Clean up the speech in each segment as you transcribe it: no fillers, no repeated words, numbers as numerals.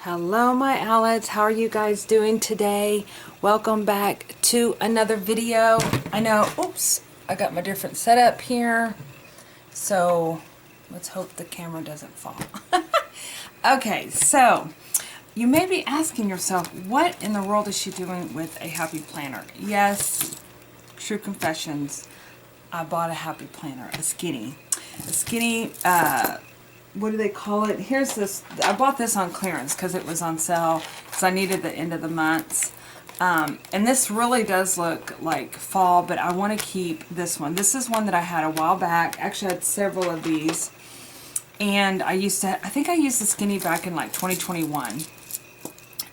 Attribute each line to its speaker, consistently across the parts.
Speaker 1: Hello my Owlettes, how are you guys doing today? Welcome back to another video. I know, oops, I got my different setup here. So let's hope the camera doesn't fall. Okay, so you may be asking yourself, what in the world is she doing with a happy planner? Yes, true confessions, I bought a happy planner, a skinny, what do they call it? Here's this. I bought this on clearance because it was on sale because I needed the end of the months. And this really does look like fall, but I want to keep this one. This is one that I had a while back. Actually, I had several of these. And I think I used the skinny back in like 2021.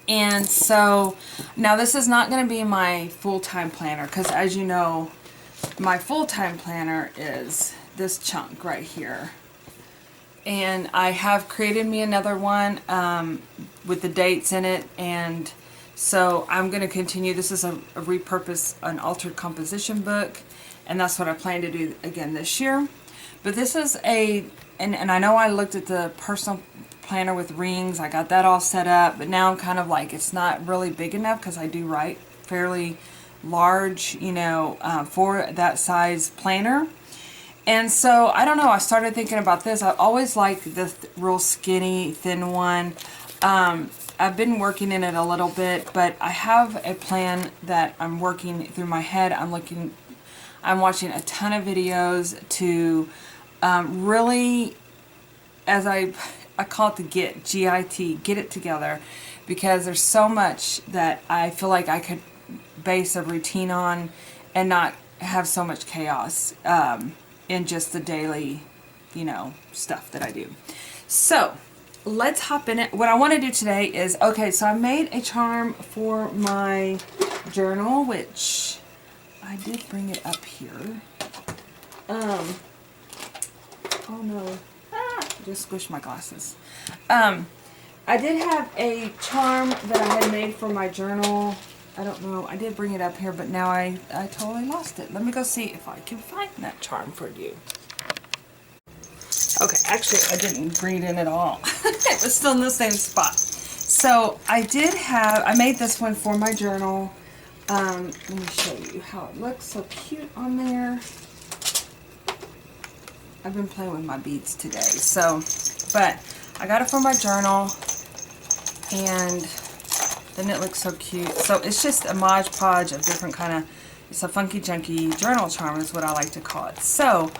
Speaker 1: And so now this is not going to be my full-time planner because, as you know, my full-time planner is this chunk right here. And I have created me another one with the dates in it, and so I'm going to continue. This is a repurposed, an altered composition book, and that's what I plan to do again this year. But this is and I know I looked at the personal planner with rings. I got that all set up, but now I'm kind of like, it's not really big enough because I do write fairly large, you know, for that size planner. And so, I don't know, I started thinking about this. I always liked the real skinny, thin one. I've been working in it a little bit, but I have a plan that I'm working through my head. I'm watching a ton of videos to really, as I call it the GIT, get it together. Because there's so much that I feel like I could base a routine on and not have so much chaos. In just the daily, you know, stuff that I do. So, let's hop in it. What I want to do today is, okay, so I made a charm for my journal, which I did bring it up here. Oh no, just squished my glasses. I did have a charm that I had made for my journal. I don't know, I did bring it up here, but now I totally lost it. Let me go see if I can find that charm for you. Okay, actually I didn't bring it in at all. It was still in the same spot. So I made this one for my journal. Let me show you how it looks. So cute on there. I've been playing with my beads today. So, but I got it for my journal, and then it looks so cute. So it's just a Mod Podge of different kind of, it's a funky junky journal charm is what I like to call it. So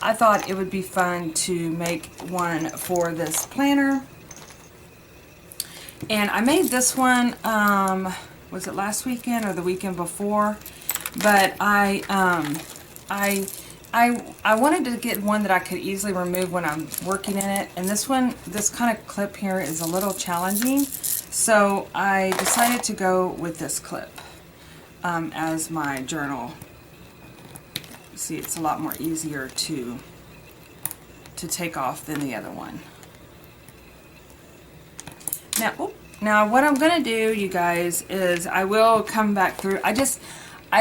Speaker 1: I thought it would be fun to make one for this planner. And I made this one, was it last weekend or the weekend before? But I wanted to get one that I could easily remove when I'm working in it. And this one, this kind of clip here is a little challenging. So I decided to go with this clip as my journal. See, it's a lot more easier to take off than the other one. Now what I'm going to do, you guys, is I will come back through. I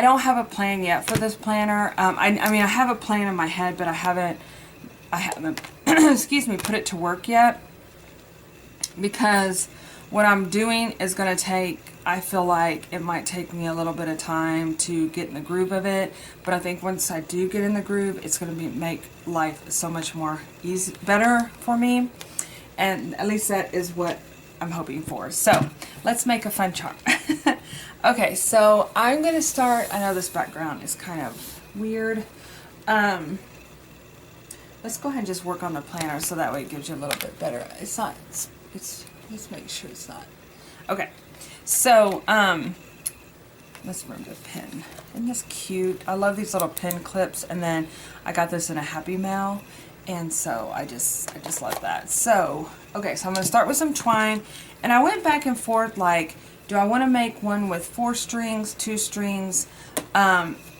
Speaker 1: don't have a plan yet for this planner. I mean, I have a plan in my head, but I haven't excuse me, put it to work yet, because what I'm doing is going to take, I feel like it might take me a little bit of time to get in the groove of it, but I think once I do get in the groove, it's going to make life so much more better for me, and at least that is what I'm hoping for. So, let's make a fun charm. Okay, so I'm going to start, I know this background is kind of weird. Let's go ahead and just work on the planner so that way it gives you a little bit better. It's not, let's make sure it's not. Okay, so let's remove the pin. Isn't this cute? I love these little pin clips, and then I got this in a Happy Mail, and so I just love that. So, okay, so I'm going to start with some twine, and I went back and forth like, do I want to make one with 4 strings, 2 strings?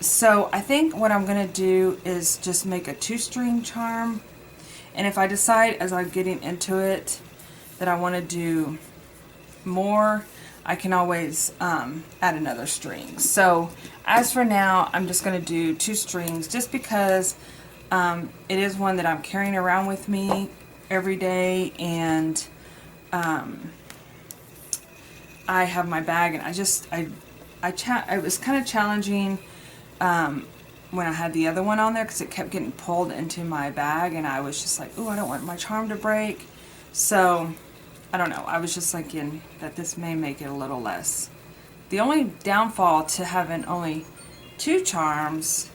Speaker 1: So I think what I'm going to do is just make a 2-string charm, and if I decide as I'm getting into it that I want to do more, I can always add another string. So as for now, I'm just going to do 2 strings just because it is one that I'm carrying around with me every day, and I have my bag, and it was kind of challenging when I had the other one on there because it kept getting pulled into my bag, and I was just like, ooh, I don't want my charm to break. So I don't know, I was just thinking that this may make it a little less. The only downfall to having only 2 charms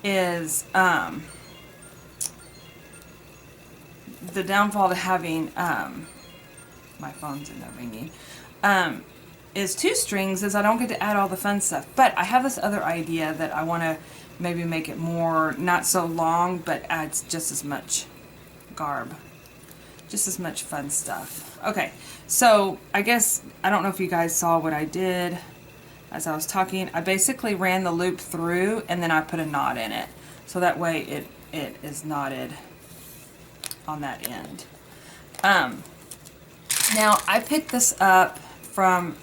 Speaker 1: is the downfall to having my phone's in there ringing, is 2 strings is I don't get to add all the fun stuff. But I have this other idea that I want to maybe make it more, not so long, but adds just as much garb, just as much fun stuff. Okay, so I guess, I don't know if you guys saw what I did as I was talking. I basically ran the loop through and then I put a knot in it. So that way it is knotted on that end. Now I picked this up from,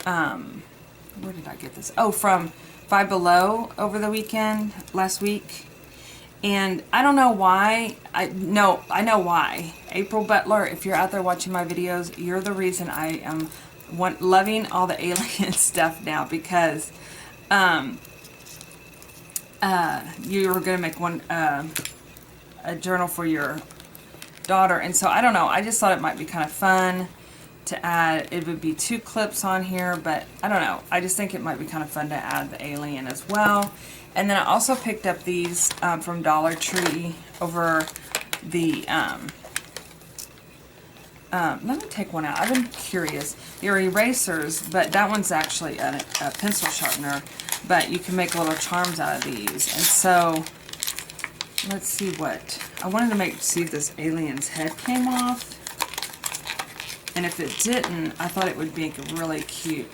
Speaker 1: where did I get this? Oh, from Five Below over the weekend, last week. And I don't know why, I know why. April Butler, if you're out there watching my videos, you're the reason I am loving all the alien stuff now, because you were going to make a journal for your daughter, and so I don't know, I just thought it might be kind of fun to add. It would be 2 clips on here, but I don't know, I just think it might be kind of fun to add the alien as well. And then I also picked up these from Dollar Tree over the let me take one out. I've been curious. They're erasers, but that one's actually a pencil sharpener, but you can make little charms out of these. And so let's see what I wanted to see if this alien's head came off, and if it didn't, I thought it would make really cute.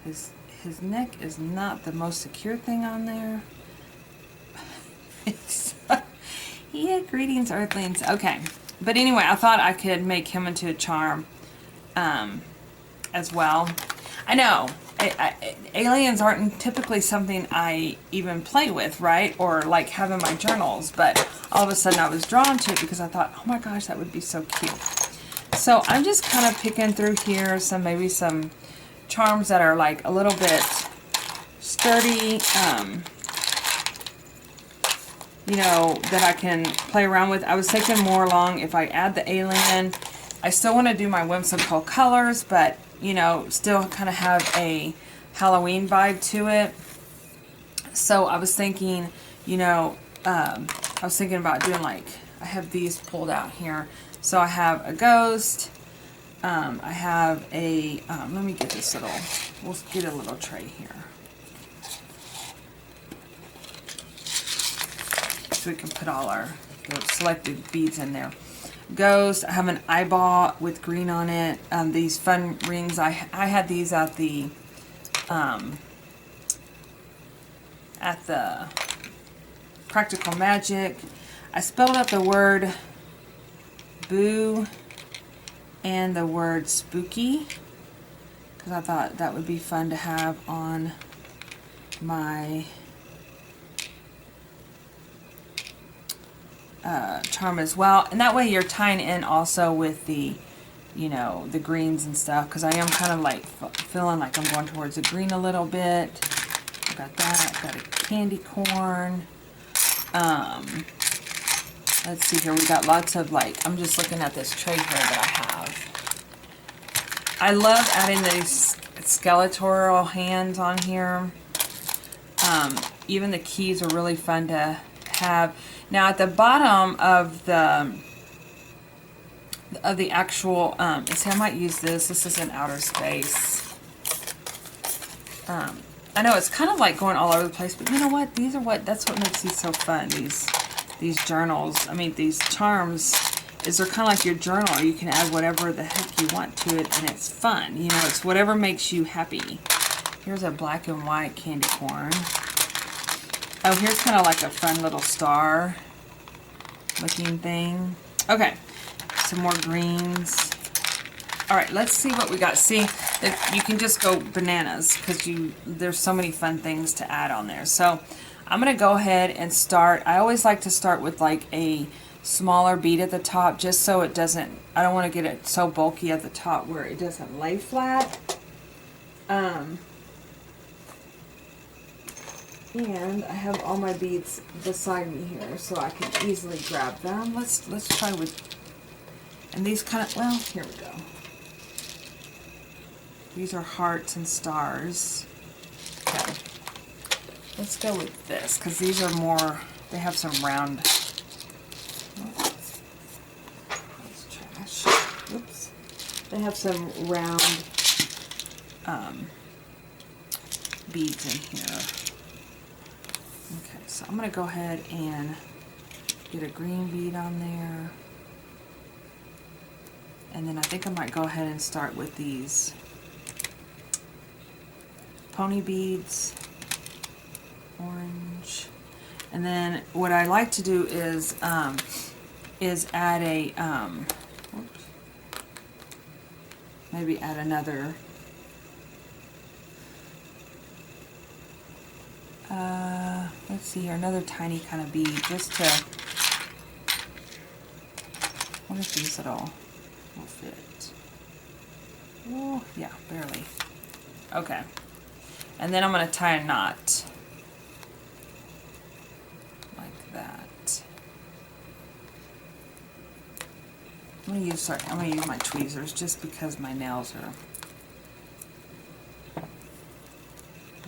Speaker 1: His neck is not the most secure thing on there. Yeah, greetings, Earthlings. Okay, but anyway, I thought I could make him into a charm as well. I know aliens aren't typically something I even play with, right? Or like have in my journals, but all of a sudden I was drawn to it because I thought, oh my gosh, that would be so cute. So I'm just kind of picking through here maybe some charms that are like a little bit sturdy, you know, that I can play around with. I was thinking more along, if I add the alien, I still want to do my whimsical colors, but you know, still kind of have a Halloween vibe to it. So I was thinking, you know, I was thinking about doing like, I have these pulled out here. So I have a ghost, I have a, let me get this little, we'll get a little tray here. So we can put all our selected beads in there. Ghost, I have an eyeball with green on it. These fun rings, I had these at the Practical Magic. I spelled out the word boo and the word spooky because I thought that would be fun to have on my charm as well. And that way you're tying in also with the, you know, the greens and stuff, because I am kind of like feeling like I'm going towards the green a little bit. Got that, got a candy corn. Let's see here, we got lots of like, I'm just looking at this tray here that I have. I love adding these skeletal hands on here. Even the keys are really fun to have. Now at the bottom of the actual, see, I might use this. This is in outer space. I know it's kind of like going all over the place, but you know what? That's what makes these so fun. These journals, I mean these charms, is they're kind of like your journal. You can add whatever the heck you want to it, and it's fun. You know, it's whatever makes you happy. Here's a black and white candy corn. Oh, here's kind of like a fun little star looking thing. Okay, some more greens. All right, let's see what we got. See, you can just go bananas because there's so many fun things to add on there. So I'm gonna go ahead and start. I always like to start with like a smaller bead at the top, just so it doesn't, I don't want to get it so bulky at the top where it doesn't lay flat. And I have all my beads beside me here, so I can easily grab them. Let's try with, and these kind of, well, here we go. These are hearts and stars. Okay. Let's go with this, because these are more, they have some round, that's trash. Oops. They have some round beads in here. Okay, so I'm going to go ahead and get a green bead on there. And then I think I might go ahead and start with these pony beads, orange. And then what I like to do is add a, maybe add another, let's see here, another tiny kind of bead, just to, what if these at all will fit? Oh, yeah, barely. Okay. And then I'm going to tie a knot like that. I'm going to use my tweezers just because my nails are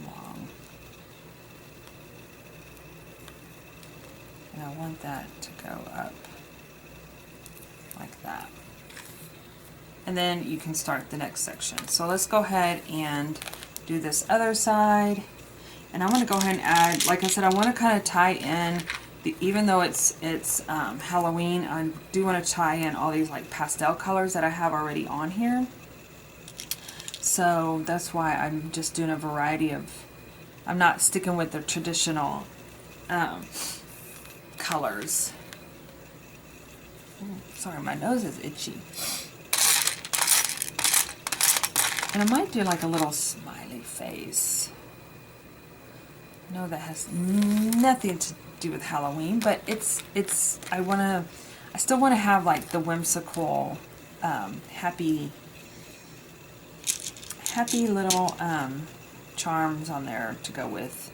Speaker 1: long. And I want that to go up like that. And then you can start the next section. So let's go ahead and do this other side. And I'm going to go ahead and add, like I said, I want to kind of tie in, even though it's Halloween, I do want to tie in all these like pastel colors that I have already on here. So that's why I'm just doing a variety of, I'm not sticking with the traditional colors. Ooh, sorry, my nose is itchy. And I might do like a little smiley face. No, that has nothing to do with Halloween, but I still want to have like the whimsical, happy little charms on there to go with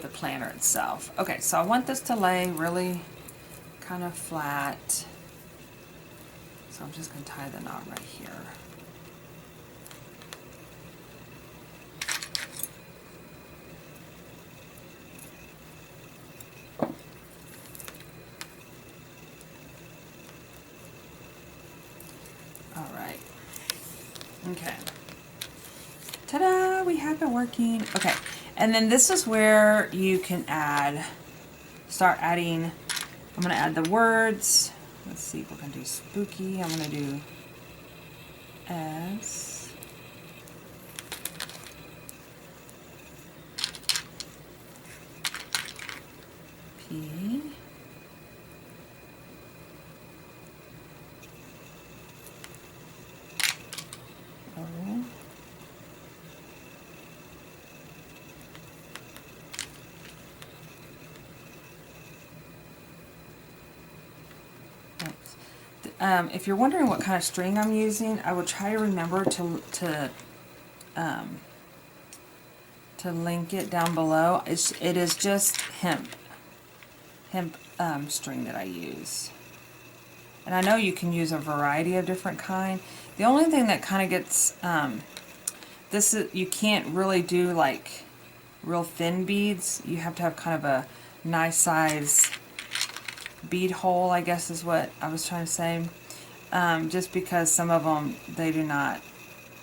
Speaker 1: the planner itself. Okay, so I want this to lay really kind of flat. So I'm just going to tie the knot right here. All right. Okay. Ta-da! We have it working. Okay. And then this is where you can start adding, I'm going to add the words. Let's see if we're going to do spooky. I'm going to do S. P. O. If you're wondering what kind of string I'm using, I would try to remember to link it down below. It is just hemp string that I use, and I know you can use a variety of different kind. The only thing that kind of gets this is, you can't really do like real thin beads. You have to have kind of a nice size bead hole, I guess is what I was trying to say. Just because some of them, they do not,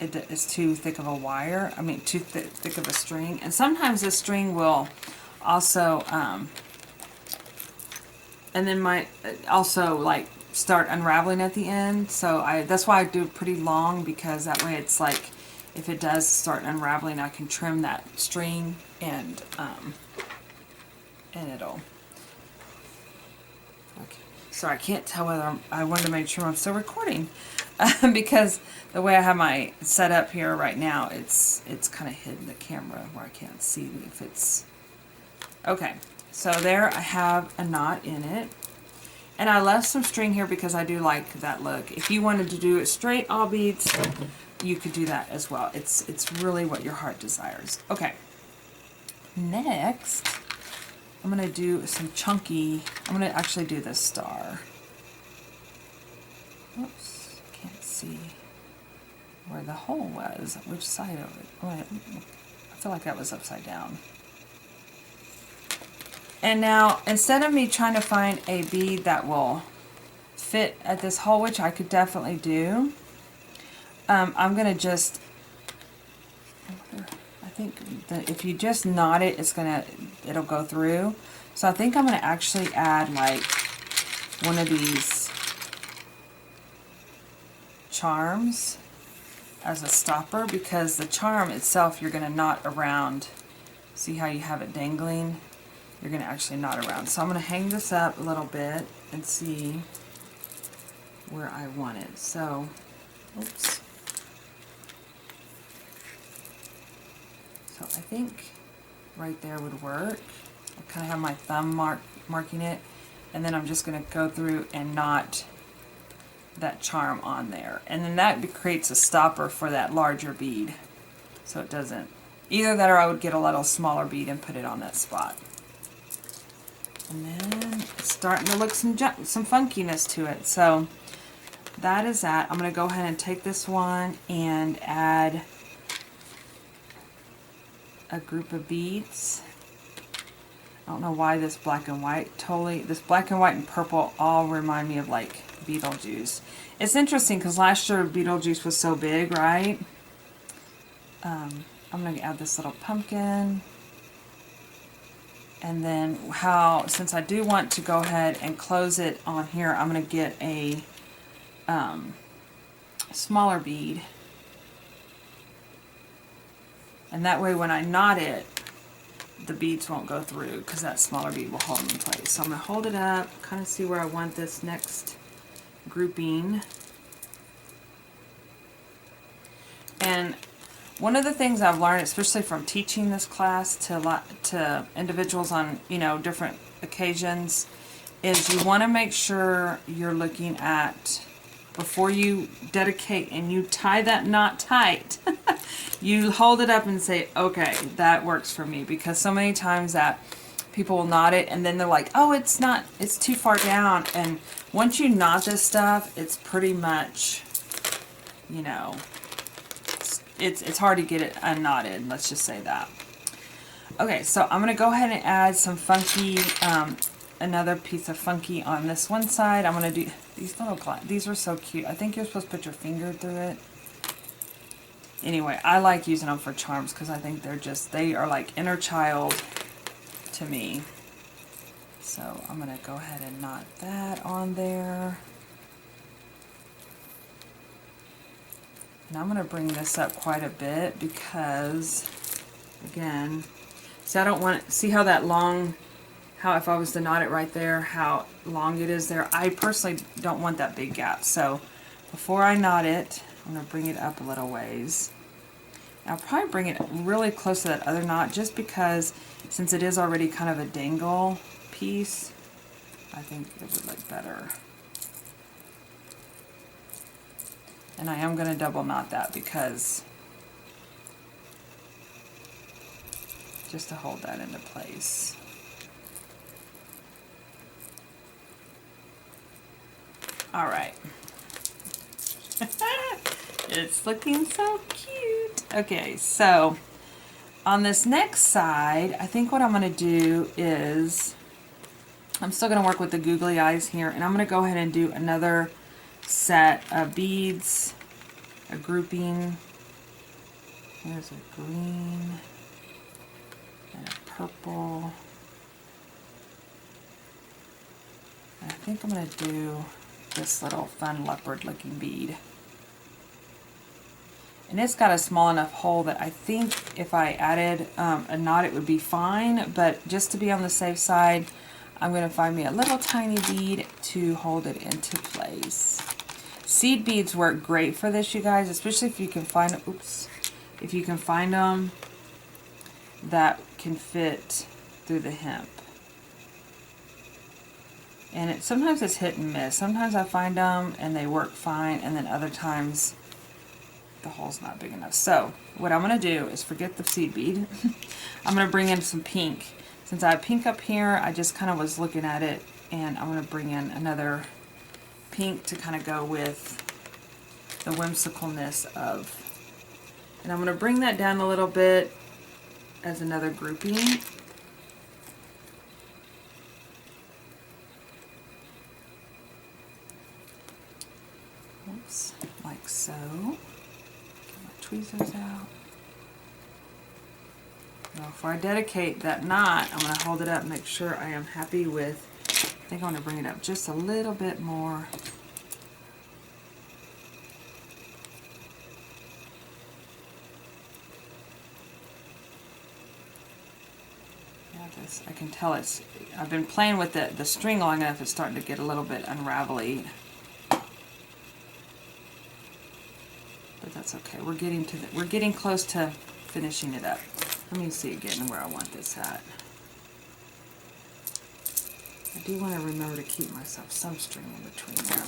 Speaker 1: it's too thick of a wire, I mean too thick of a string, and sometimes the string will also, and then might also like start unraveling at the end, so that's why I do it pretty long, because that way it's like, if it does start unraveling, I can trim that string and it'll, okay. So I can't tell whether I wanted to make sure I'm still recording because the way I have my set up here right now, it's kind of hidden the camera where I can't see if it's okay. So there I have a knot in it. And I left some string here because I do like that look. If you wanted to do it straight, all beads, you could do that as well. It's really what your heart desires. Okay. Next, I'm going to do some chunky. I'm going to actually do this star. Oops, can't see where the hole was. Which side of it? Oh, I feel like that was upside down. And now, instead of me trying to find a bead that will fit at this hole, which I could definitely do, I'm going to just, I think that if you just knot it, it'll go through. So I think I'm going to actually add like one of these charms as a stopper, because the charm itself you're going to knot around. See how you have it dangling? You're going to actually knot around. So I'm going to hang this up a little bit and see where I want it. So, oops. So I think right there would work. I kind of have my thumb marking it, and then I'm just going to go through and knot that charm on there. And then that creates a stopper for that larger bead. So it doesn't, either that or I would get a little smaller bead and put it on that spot. And then it's starting to look some funkiness to it. So that is that. I'm going to go ahead and take this one and add a group of beads. I don't know why this black and white this black and white and purple all remind me of like Beetlejuice. It's interesting because last year Beetlejuice was so big, right? I'm going to add this little pumpkin. And then since I do want to go ahead and close it on here, I'm going to get a smaller bead. And that way when I knot it, the beads won't go through because that smaller bead will hold them in place. So I'm going to hold it up, kind of see where I want this next grouping. And one of the things I've learned, especially from teaching this class to individuals on, different occasions, is you want to make sure you're looking at, before you dedicate and you tie that knot tight, you hold it up and say, okay, that works for me. Because so many times that people will knot it and then they're like, oh, it's too far down. And once you knot this stuff, it's pretty much, it's hard to get it unknotted, let's just say that. Okay, so I'm going to go ahead and add some funky, another piece of funky on this one side. I'm going to do these are so cute. I think you're supposed to put your finger through it. Anyway, I like using them for charms because I think they are like inner child to me. So I'm going to go ahead and knot that on there. And I'm going to bring this up quite a bit because, again, see how that long, how if I was to knot it right there, how long it is there. I personally don't want that big gap. So before I knot it, I'm going to bring it up a little ways. I'll probably bring it really close to that other knot just because since it is already kind of a dangle piece, I think it would look better. And I am going to double knot that because just to hold that into place. All right. It's looking so cute. Okay, so on this next side, I think what I'm going to do is, I'm still going to work with the googly eyes here, and I'm going to go ahead and do another set of beads, a grouping. There's a green and a purple. And I think I'm going to do this little fun leopard looking bead. And it's got a small enough hole that I think if I added a knot it would be fine, but just to be on the safe side, I'm going to find me a little tiny bead to hold it into place. Seed beads work great for this, you guys, especially if you can find, if you can find them that can fit through the hemp. And sometimes it's hit and miss. Sometimes I find them and they work fine, and then other times the hole's not big enough. So what I'm going to do is forget the seed bead. I'm going to bring in some pink. Since I have pink up here, I just kind of was looking at it, and I'm going to bring in another pink to kind of go with the whimsicalness of, and I'm going to bring that down a little bit as another grouping. Oops, like so. Get my tweezers out. Now, before I dedicate that knot, I'm going to hold it up and make sure I am happy with, I think I want to bring it up just a little bit more. Yeah, this, I can tell it's, I've been playing with the string long enough, it's starting to get a little bit unravelly. But that's okay. We're getting close to finishing it up. Let me see again where I want this at. I do want to remember to keep myself some string in between there.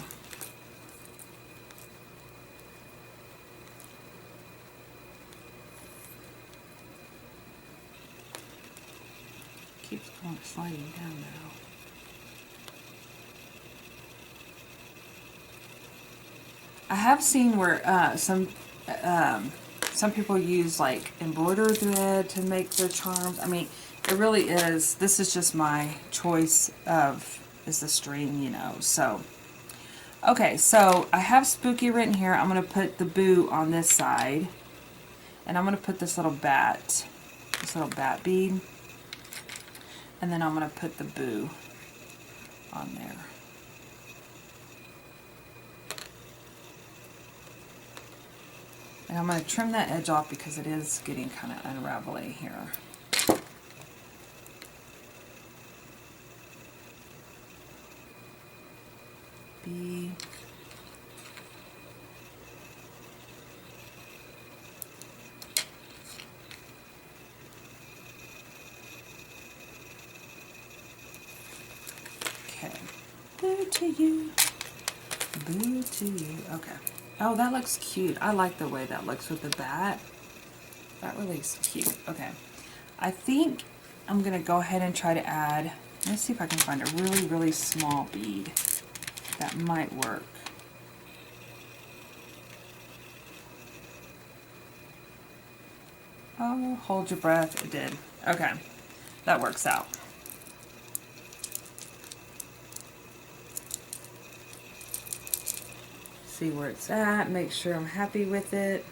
Speaker 1: Keeps going sliding down now. I have seen where some people use like embroidered thread to make their charms. I mean, it really is, this is just my choice of, is the string, you know, so. Okay, so I have Spooky written here. I'm going to put the boo on this side. And I'm going to put this little bat bead. And then I'm going to put the boo on there. And I'm going to trim that edge off because it is getting kind of unraveling here. B. Okay. Boo to you. Boo to you. Okay. Oh, that looks cute. I like the way that looks with the bat. That really is cute. Okay. I think I'm going to go ahead and try to add, let's see if I can find a really, really small bead. That might work. Oh, hold your breath. It did. Okay. That works out. See where it's at, make sure I'm happy with it.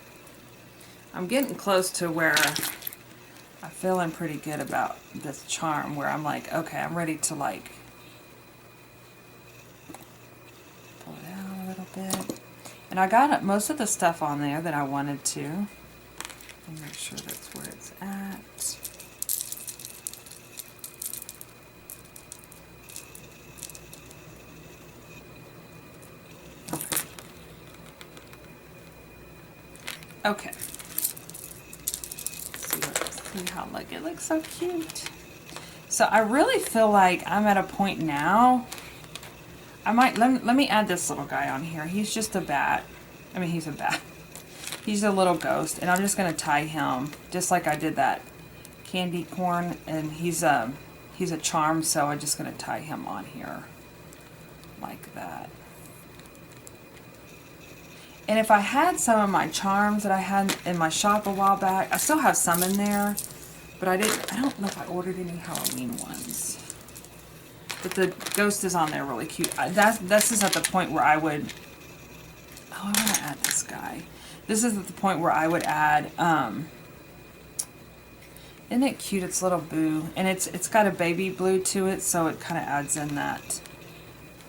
Speaker 1: I'm getting close to where I'm feeling pretty good about this charm, where I'm like, okay, I'm ready to like pull it out a little bit. And I got most of the stuff on there that I wanted to. I'll make sure that's where it's at. Okay. See how it looks so cute. So I really feel like I'm at a point now. I might let me add this little guy on here. He's just a bat. I mean, he's a bat. He's a little ghost, and I'm just gonna tie him just like I did that candy corn. And he's a charm, so I'm just gonna tie him on here like that. And if I had some of my charms that I had in my shop a while back, I still have some in there, but I don't know if I ordered any Halloween ones. But the ghost is on there really cute. This is at the point where I would, oh, I want to add this guy. This is at the point where I would add, isn't it cute? It's little boo. And it's got a baby blue to it, so it kind of adds in that,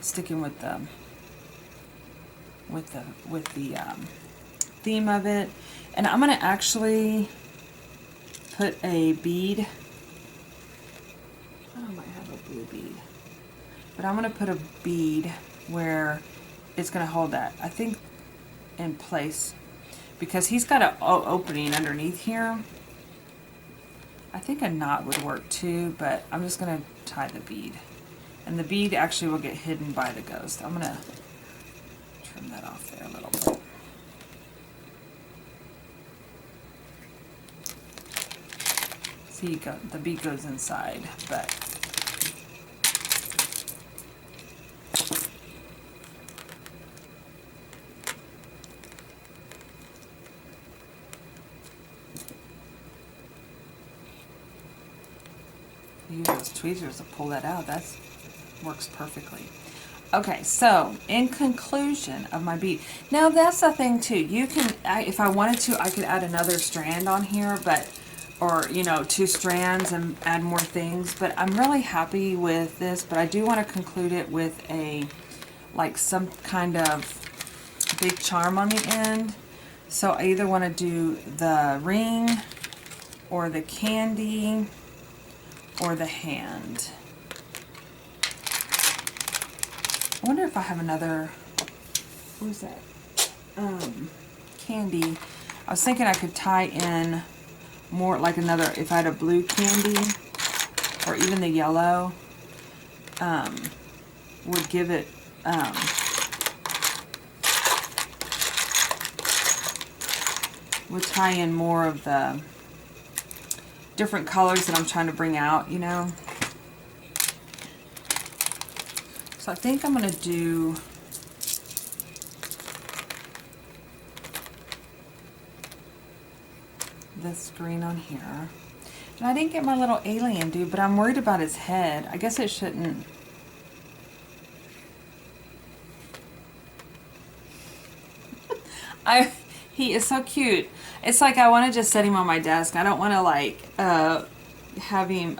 Speaker 1: sticking with the theme of it. And I'm going to actually put a bead. I might have a blue bead, but I'm going to put a bead where it's going to hold that, I think, in place, because he's got an opening underneath here. I think a knot would work too, but I'm just going to tie the bead And the bead actually will get hidden by the ghost. I'm gonna trim that off there a little bit. See, the bead goes inside, but use those tweezers to pull that out. That works perfectly. Okay, so in conclusion of my bead, now that's the thing too. You can, if I wanted to, I could add another strand on here, but, or you know, 2 strands and add more things. But I'm really happy with this. But I do want to conclude it with a, like some kind of big charm on the end. So I either want to do the ring, or the candy, or the hand. I wonder if I have another, what was that? Candy. I was thinking I could tie in more, like another, if I had a blue candy, or even the yellow, would give it, would tie in more of the different colors that I'm trying to bring out, you know. So I think I'm going to do this green on here. And I didn't get my little alien dude, but I'm worried about his head. I guess it shouldn't. He is so cute. It's like I want to just set him on my desk. I don't want to like have him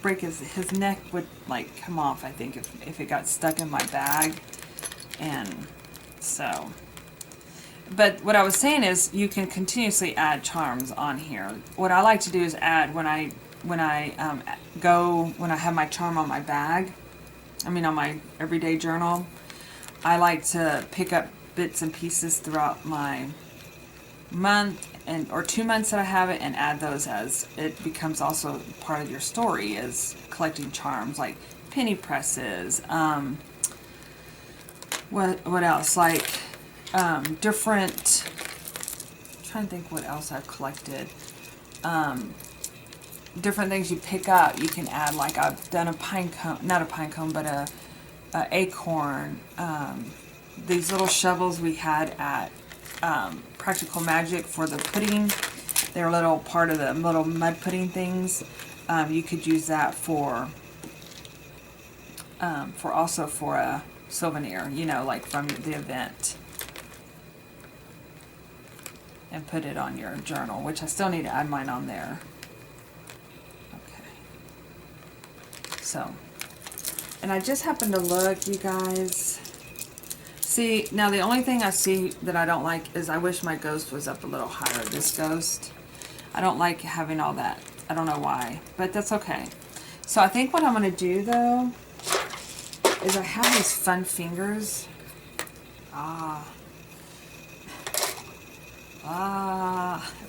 Speaker 1: break his neck would like come off, I think, if it got stuck in my bag. And so, but what I was saying is you can continuously add charms on here. What I like to do is add when I have my charm on my bag, I mean on my everyday journal, I like to pick up bits and pieces throughout my month or 2 months that I have it, and add those as it becomes also part of your story, is collecting charms like penny presses. What else? Like different. I'm trying to think what else I've collected. Different things you pick up. You can add, like I've done a pine cone, not a pine cone, but a acorn. These little shovels we had at Practical Magic for the pudding. They're a little part of the little mud pudding things. You could use that for also for a souvenir, you know, like from the event, and put it on your journal, which I still need to add mine on there. Okay. So, and I just happened to look, you guys. See, now the only thing I see that I don't like is I wish my ghost was up a little higher, this ghost. I don't like having all that. I don't know why, but that's okay. So I think what I'm going to do, though, is I have these fun fingers.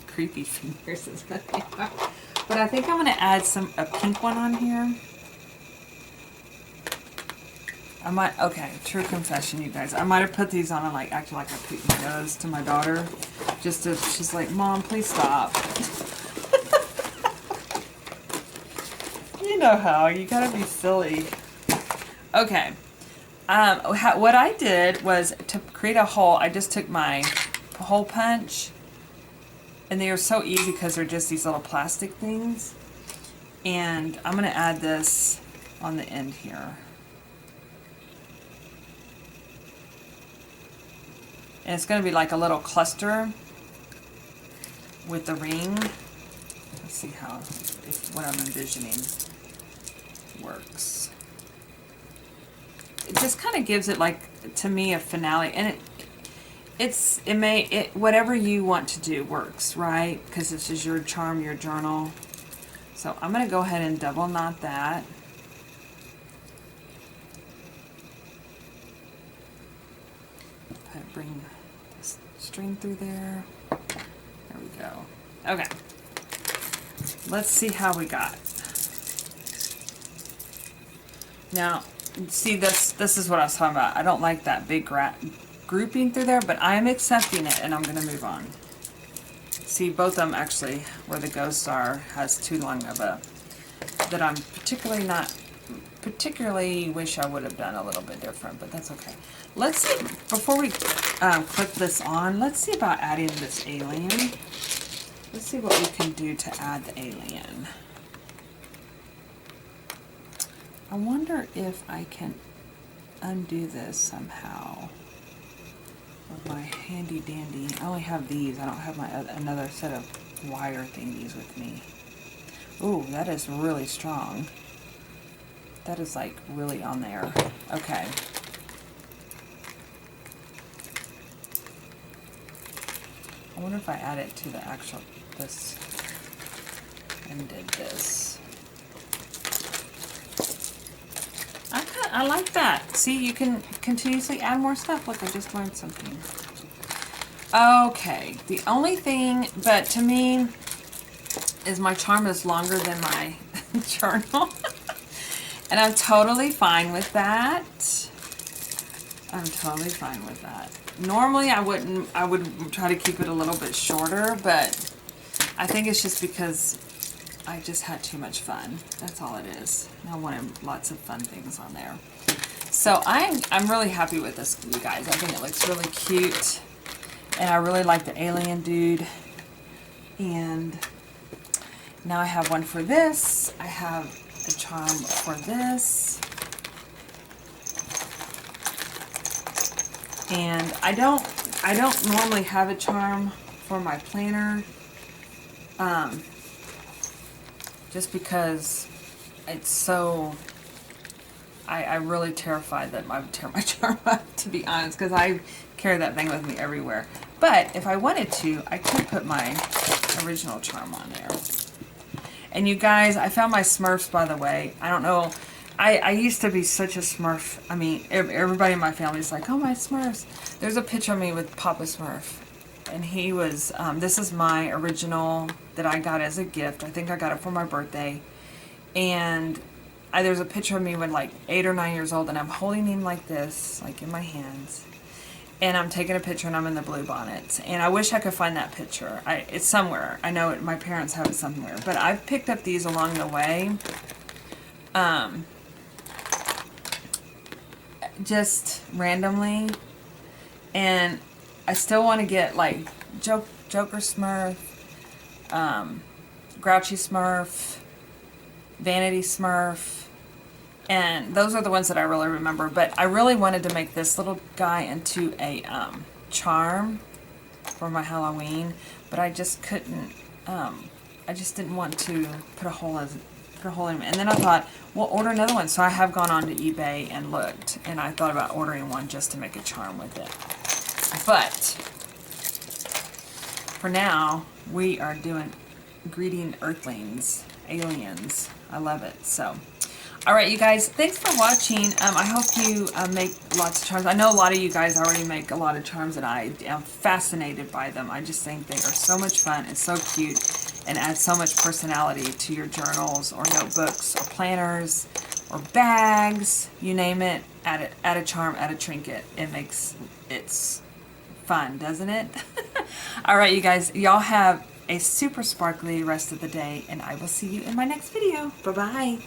Speaker 1: Creepy fingers is what they are. But I think I'm going to add a pink one on here. I might, okay, true confession, you guys. I might have put these on and like acted like I picked my nose to my daughter. Just to, she's like, Mom, please stop. You know how, you gotta be silly. Okay. What I did was to create a hole, I just took my hole punch, and they are so easy because they're just these little plastic things. And I'm gonna add this on the end here. And it's going to be like a little cluster with the ring. Let's see how, what I'm envisioning works. It just kind of gives it, like, to me, a finale. And whatever you want to do works, right? Because this is your charm, your journal. So I'm going to go ahead and double knot that. Bring this string through there. There we go. Okay. Let's see how we got. Now, see, this is what I was talking about. I don't like that big grouping through there, but I'm accepting it, and I'm going to move on. See, both of them actually, where the ghosts are, has too long of a, that I'm particularly wish I would have done a little bit different, but that's okay. Let's see, before we clip this on, let's see about adding this alien. Let's see what we can do to add the alien. I wonder if I can undo this somehow with my handy dandy. I only have these. I don't have my another set of wire thingies with me. Ooh, that is really strong. That is like really on there. Okay. I wonder if I add it to the actual this and did this. I like that. See, you can continuously add more stuff. Look, I just learned something. Okay, the only thing, but to me, is my charm is longer than my journal. And I'm totally fine with that. I'm totally fine with that. Normally I would try to keep it a little bit shorter, but I think it's just because I just had too much fun. That's all it is. I wanted lots of fun things on there. So I'm really happy with this, you guys. I think it looks really cute. And I really like the alien dude. And now I have one for this. I have a charm for this. And I don't normally have a charm for my planner. Just because it's so, I'm really terrified that I would tear my charm up, to be honest, because I carry that thing with me everywhere. But if I wanted to, I could put my original charm on there. And you guys, I found my Smurfs, by the way. I don't know, I used to be such a Smurf. I mean, everybody in my family is like, oh, my Smurfs. There's a picture of me with Papa Smurf. And he was, this is my original that I got as a gift. I think I got it for my birthday. And there's a picture of me when like 8 or 9 years old, and I'm holding him like this, like in my hands. And I'm taking a picture, and I'm in the blue bonnet. And I wish I could find that picture. It's somewhere. I know my parents have it somewhere. But I've picked up these along the way. Just randomly. And I still want to get like Joker Smurf, Grouchy Smurf, Vanity Smurf, and those are the ones that I really remember. But I really wanted to make this little guy into a charm for my Halloween, but I just couldn't. I just didn't want to put a hole in him. And then I thought, well, order another one. So I have gone on to eBay and looked, and I thought about ordering one just to make a charm with it. But for now, we are doing greeting Earthlings, aliens. I love it. So, all right, you guys, thanks for watching. I hope you make lots of charms. I know a lot of you guys already make a lot of charms, and I am fascinated by them. I just think they are so much fun and so cute and add so much personality to your journals or notebooks or planners or bags, you name it. Add a charm, add a trinket. It's fun, doesn't it? All right, you guys, y'all have a super sparkly rest of the day, and I will see you in my next video. Bye-bye.